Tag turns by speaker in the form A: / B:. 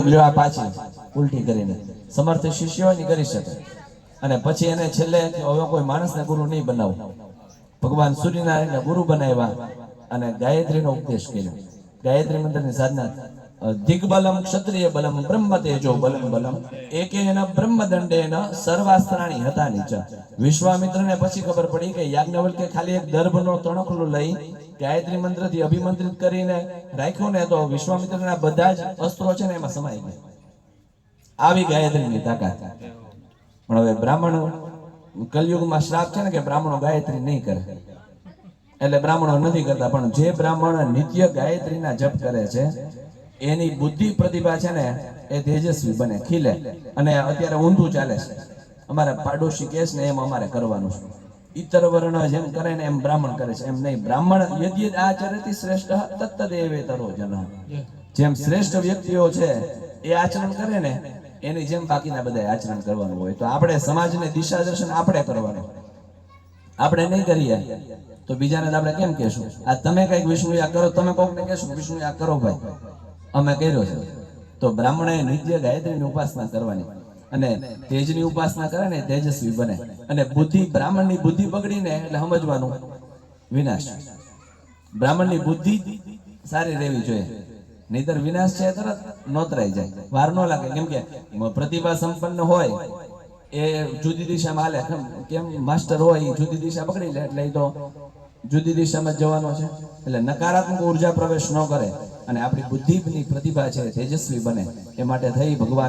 A: લેવા પાછી ઉલટી કરીને સમર્થ શિષ્યો ની કરી શકે અને પછી એને છેલ્લે હવે કોઈ માણસને ગુરુ નહીં બનાવું, ભગવાન સૂર્યનારાયણને ગુરુ બનાવ્યા અને ગાયત્રીનો ઉપદેશ કર્યો. ગાયત્રી મંત્રની સાધના દિગ્બલમ ક્ષત્રિય બલમ બ્રહ્મ તેજો બલમ બલમ એકેન બ્રહ્મદંડેન સર્વાસ્ત્રાણી હતા નીચ. વિશ્વામિત્રને પછી ખબર પડી કે યાજ્ઞવલ્કે ખાલી એક દર્ભનો તણખલું લઈ ગાયત્રી મંત્રથી અભિમંત્રિત કરીને રાખ્યું ને તો વિશ્વામિત્રના બધા જ અસ્ત્રો છે ને એમાં સમાઈ ગયા. આવી ગાયત્રીની તાકાત. પણ હવે બ્રાહ્મણો કલયુગમાં શ્રાપ છે ને કે બ્રાહ્મણો ગાયત્રી નહીં કરે એટલે બ્રાહ્મણો નથી કરતા. પણ જે બ્રાહ્મણ નિત્ય ગાયત્રીના જપ કરે છે એની બુદ્ધિ પ્રતિભા છે ને એ તેજસ્વી બને, ખીલે. અને અત્યારે ઊંધું ચાલે છે, અમારે પાડોશી કેસ ને એમ અમારે કરવાનું છે. ઇતર વર્ણ જેમ કરે ને એમ બ્રાહ્મણ કરે છે, એમ નહીં. બ્રાહ્મણ યદ્યદ આચરતિ શ્રેષ્ઠ તત્તદેવેતરો જનઃ. જેમ શ્રેષ્ઠ વ્યક્તિઓ છે એ આચરણ કરે ને એની જેમ બાકીના બધા આચરણ કરવાનું હોય. તો આપણે સમાજને દિશા દર્શન આપણે કરવાનું, આપણે નહીં કરીએ તો બીજાને આપણે કેમ કહેશું? આ તમે કઈક વિષ્ણુ કરો, તમે કોકને કહેશું વિષ્ણુ કરો ભાઈ અમે કર્યો છે. તો બ્રાહ્મણે નિત્ય ગાયત્રીની ઉપાસના કરવાની અને તેજની ઉપાસના કરે ને તેજસ્વી બને. અને બુદ્ધિ, બ્રાહ્મણની બુદ્ધિ બગડીને એટલે સમજવાનું વિનાશ. બ્રાહ્મણની બુદ્ધિ સારી રહેવી જોઈએ, નહીતર વિનાશ છે તરત નોતરાઈ જાય, વાર ન લાગે. કેમ કે પ્રતિભા સંપન્ન હોય એ જુદી દિશામાં હાલે, કેમ માસ્ટર હોય એ જુદી દિશા પકડી લે એટલે એ તો જુદી દિશામાં જવાનો છે. એટલે નકારાત્મક ઉર્જા પ્રવેશ ન કરે અને આપણી બુદ્ધિની પ્રતિભા છે તેજસ્વી બને. એ માટે થઈ ભગવાન